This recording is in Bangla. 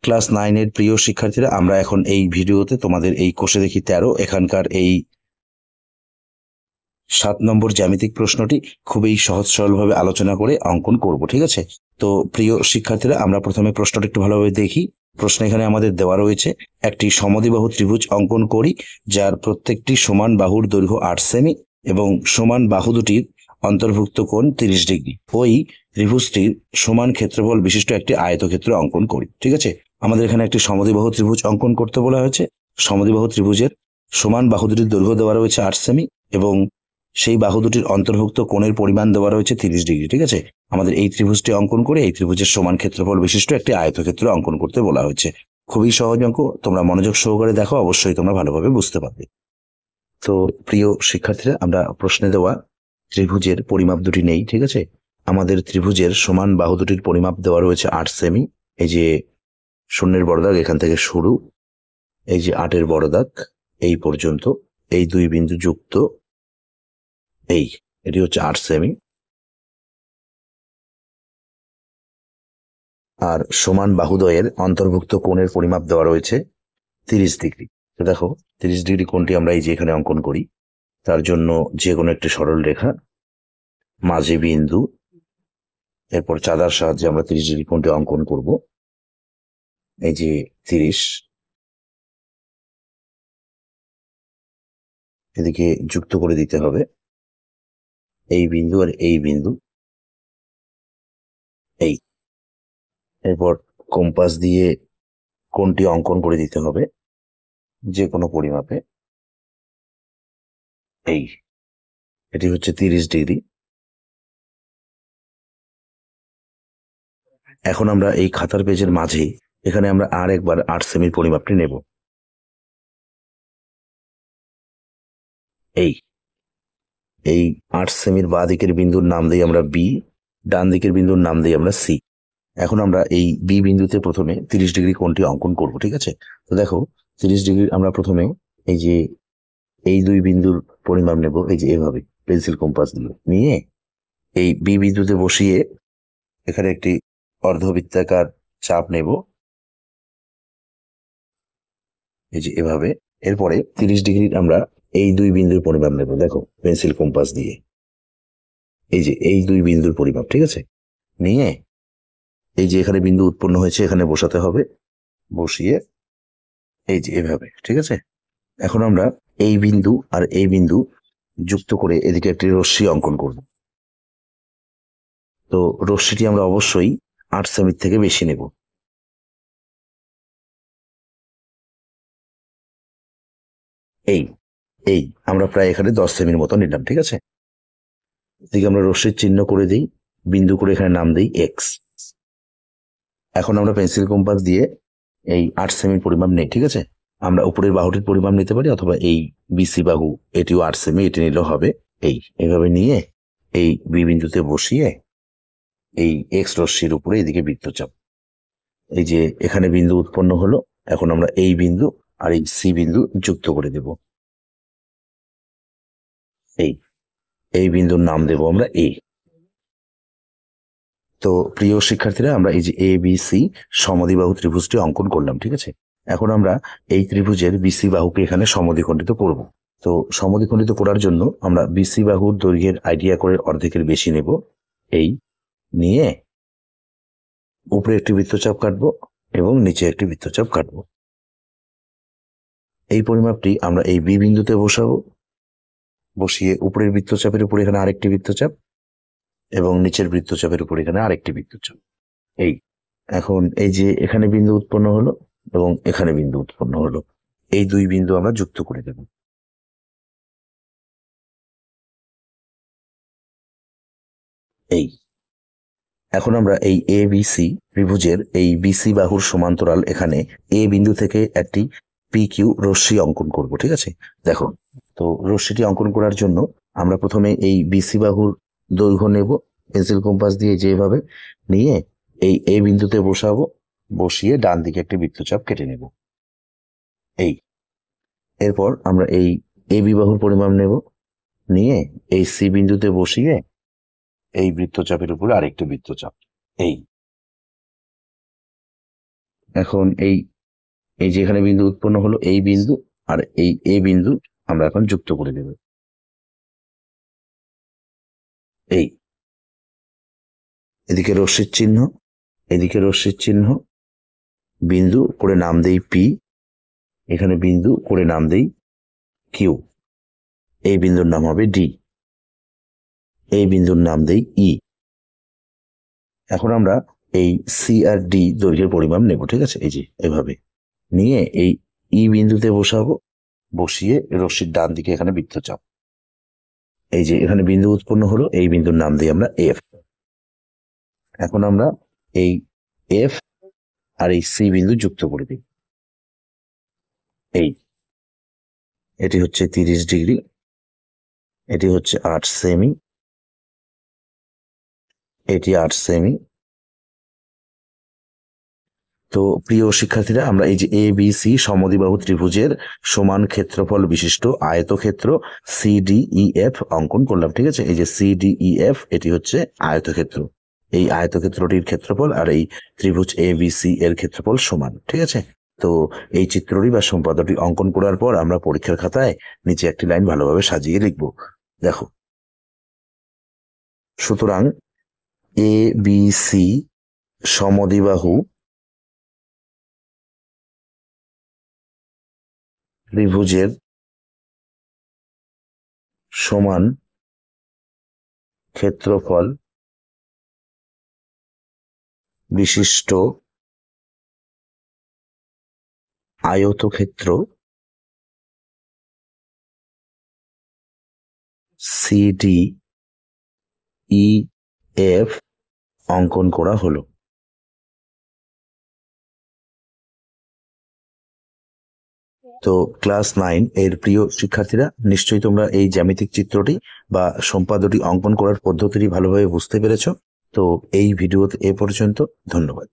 ক্লাস 9 এর প্রিয় শিক্ষার্থীরা, আমরা এখন এই ভিডিওতে তোমাদের এই কোষে দেখি 13 এখানকার এই 7 নম্বর জ্যামিতিক প্রশ্নটি খুবই সহজ সরলভাবে আলোচনা করে অঙ্কন করব। ঠিক আছে, তো প্রিয় শিক্ষার্থীরা, আমরা প্রথমে প্রশ্নটা একটু ভালোভাবে দেখি। প্রশ্ন এখানে আমাদের দেওয়া রয়েছে, একটি সমদ্বিবাহু ত্রিভুজ অঙ্কন করি যার প্রত্যেকটি সমান বাহুর দৈর্ঘ্য 8 সেমি এবং সমান বাহু দুটির অন্তর্ভুক্ত কোণ 30 ডিগ্রি। ওই ত্রিভুজটির সমান ক্ষেত্রফল বিশিষ্ট একটি আয়তক্ষেত্র অঙ্কন করি। ঠিক আছে, আমাদের এখানে একটি সমদ্বিবাহু ত্রিভুজ অঙ্কন করতে বলা হয়েছে। সমদ্বিবাহু ত্রিভুজের সমান বাহু দুটির দৈর্ঘ্য দেওয়া রয়েছে 8 সেমি এবং সেই বাহু দুটির অন্তর্ভুক্ত কোণের পরিমাণ দেওয়া রয়েছে 30 ডিগ্রি। ঠিক আছে, আমাদের এই ত্রিভুজটি অঙ্কন করে এই ত্রিভুজের সমান ক্ষেত্রফল বিশিষ্ট একটি আয়তক্ষেত্র অঙ্কন করতে বলা হয়েছে। খুবই সহজ অঙ্ক, তোমরা মনোযোগ সহকারে দেখো, অবশ্যই তোমরা ভালোভাবে বুঝতে পারবে। তো প্রিয় শিক্ষার্থীরা, আমরা প্রশ্নে দেওয়া ত্রিভুজের পরিমাপ দুটি নেই। ঠিক আছে, আমাদের ত্রিভুজের সমান বাহু দুটির পরিমাপ দেওয়া রয়েছে 8 সেমি। এই যে শূন্যের বড় দাগ এখান থেকে শুরু, এই যে 8-এর বড় দাগ এই পর্যন্ত, এই দুই বিন্দু যুক্ত এটি হচ্ছে 8 সেমি। আর সমান বাহুদ্বয়ের অন্তর্ভুক্ত কোণের পরিমাপ দেওয়া রয়েছে 30 ডিগ্রি। তো দেখো, 30 ডিগ্রি কোণটি আমরা এই যে এখানে অঙ্কন করি। তার জন্য যে কোনো একটি সরল রেখা, মাঝে বিন্দু, এরপর চাঁদার সাহায্যে আমরা 30 ডিগ্রি কোণটি অঙ্কন করব। এই যে 30, এদিকে যুক্ত করে দিতে হবে এই বিন্দু আর এই বিন্দু। এরপর কম্পাস দিয়ে কোণটি অঙ্কন করে দিতে হবে যে কোনো পরিমাপে। এটি হচ্ছে 30 ডিগ্রি। এখন আমরা এই খাতার পেজের মাঝে এখানে আমরা আর একবার 8 সেমির পরিমাপটি নেব। এই 8 সেমির বাঁ দিকের বিন্দুর নাম দিই আমরা বি, ডান দিকের বিন্দুর নাম দিই আমরা সি। এখন আমরা এই বি বিন্দুতে প্রথমে 30 ডিগ্রি কোণটি অঙ্কন করব। ঠিক আছে, তো দেখো 30 ডিগ্রি আমরা প্রথমে এই যে এই দুই বিন্দুর পরিমাপ নেব, এই যে এভাবে পেন্সিল কম্পাস নিয়ে এই বি বিন্দুতে বসিয়ে এখানে একটি অর্ধবৃত্তাকার চাপ নেব, এই যে এভাবে। এরপরে 30 ডিগ্রি আমরা এই দুই বিন্দুর পরিমাপ নেব, দেখো পেন্সিল কম্পাস দিয়ে এই যে এই দুই বিন্দুর পরিমাপ। ঠিক আছে, নিয়ে এই যে এখানে বিন্দু উৎপন্ন হয়েছে এখানে বসাতে হবে, বসিয়ে এই যে এভাবে। ঠিক আছে, এখন আমরা এই বিন্দু আর এই বিন্দু যুক্ত করে এদিকে একটি রশ্মি অঙ্কন করব। তো রশ্মিটি আমরা অবশ্যই 8 সেমির থেকে বেশি নেব। এই আমরা প্রায় এখানে 10 সেমির মতো নিলাম। ঠিক আছে, এদিকে আমরা রশ্মির চিহ্ন করে দিই, বিন্দু করে এখানে নাম দিই এক্স। এখন আমরা পেন্সিল কম্পাস দিয়ে এই 8 সেমির পরিমাপ নেই। ঠিক আছে, আমরা উপরের বাহুটির পরিমাপ নিতে পারি, অথবা এই বিসি বাহু এটিও 8 সেমি, এটি নিলেও হবে। এইভাবে নিয়ে এই বি বিন্দুতে বসিয়ে এই এক্স রশ্মির উপরে এদিকে বৃত্তচাপ, এই যে এখানে বিন্দু উৎপন্ন হলো। এখন আমরা এই বিন্দু আর এই সি বিন্দু যুক্ত করে দেব। এই বিন্দুর নাম দেব আমরা এ। তো প্রিয় শিক্ষার্থীরা, আমরা এই যে এ বি সি সমদ্বিবাহু ত্রিভুজটি অঙ্কন করলাম। ঠিক আছে, এখন আমরা এই ত্রিভুজের বিসি বাহুকে এখানে সমদ্বিখণ্ডিত করব। তো সমদ্বিখণ্ডিত করার জন্য আমরা বিসি বাহুর দৈর্ঘ্যের আইডিয়া করে অর্ধেকের বেশি নেব, নিয়ে উপরে একটি বৃত্তচাপ কাটবো এবং নিচে একটি বৃত্তচাপ কাটবো। এই পরিমাপটি আমরা এই বি বিন্দুতে বসাবো, বসিয়ে উপরের বৃত্তচাপের উপর এখানে আরেকটি বৃত্তচাপ এবং নিচের বৃত্তচাপের উপর এখানে আরেকটি বৃত্তচাপ। এখন এই যে এখানে বিন্দু উৎপন্ন হলো এবং এখানে বিন্দু উৎপন্ন হলো, এই দুই বিন্দু আমরা যুক্ত করে দেব। এখন আমরা এই এ বি সি ত্রিভুজের এই বিসি বাহুর সমান্তরাল এখানে এ বিন্দু থেকে একটি পি কিউ রশ্মি অঙ্কন করব। ঠিক আছে, দেখো, তো রশ্মিটি অঙ্কন করার জন্য আমরা প্রথমে এই বিসি বাহুর দৈর্ঘ্য নেব, পেন্সিল কম্পাস দিয়ে যেভাবে নিয়ে এই এ বিন্দুতে বসাবো, বসিয়ে ডান দিকে একটি বৃত্তচাপ কেটে নেব। এরপর আমরা এই এ বি বাহুর পরিমাপ নেব, নিয়ে এই সি বিন্দুতে বসিয়ে এই বৃত্তচাপের উপরে আরেকটি বৃত্তচাপ। এখন এই এই যে এখানে বিন্দু উৎপন্ন হলো, এই বিন্দু আর এই এ বিন্দু আমরা এখন যুক্ত করে দেব। এই এদিকে রশ্মির চিহ্ন, এদিকে রশ্মির চিহ্ন, বিন্দু করে নাম দেই পি, এখানে বিন্দু করে নাম দেই কিউ, এই বিন্দুর নাম হবে ডি, এই বিন্দুর নাম দেই ই। এখন আমরা এই সি আর ডি দৈর্ঘ্যের পরিমাপ নেব, ঠিক আছে? এই যে এভাবে নিয়ে এই ই বিন্দুতে বসাবো, বসিয়ে রশ্মির ডান দিকে এখানে বৃত্তচাপ, এই যে এখানে বিন্দু উৎপন্ন হলো, এই বিন্দুর নাম দিই আমরা এফ। এখন আমরা এই এফ আর এই সি বিন্দু যুক্ত করে দিই। এই এটি হচ্ছে 30 ডিগ্রি, এটি হচ্ছে 8 সেমি, এটি 8 সেমি। তো প্রিয় শিক্ষার্থীরা, আমরা এই যে এ বি সি সমদ্বিবাহু ত্রিভুজের সমান ক্ষেত্রফল বিশিষ্ট আয়তক্ষেত্র CDEF অঙ্কন করলাম, ঠিক আছে? এই যে CDEF এটি হচ্ছে আয়তক্ষেত্র, এই আয়তক্ষেত্রটির ক্ষেত্রফল আর এই ত্রিভুজ ABC এর ক্ষেত্রফল সমান, ঠিক আছে? তো এই চিত্রটি বা সম্পাদকটি অঙ্কন করার পর আমরা পরীক্ষার খাতায় নিচে একটি লাইন ভালোভাবে সাজিয়ে লিখব। দেখো, সুতরাং ABC সমদ্বিবাহু ত্রিভুজের সমান ক্ষেত্রফল বিশিষ্ট আয়তক্ষেত্র CDEF অঙ্কন করা হলো। তো ক্লাস 9 এর প্রিয় শিক্ষার্থীরা, নিশ্চয়ই তোমরা এই জ্যামিতিক চিত্রটি বা সম্পাদটি অঙ্কন করার পদ্ধতিটি ভালোভাবে বুঝতে পেরেছ। তো এই ভিডিওতে এ পর্যন্ত, ধন্যবাদ।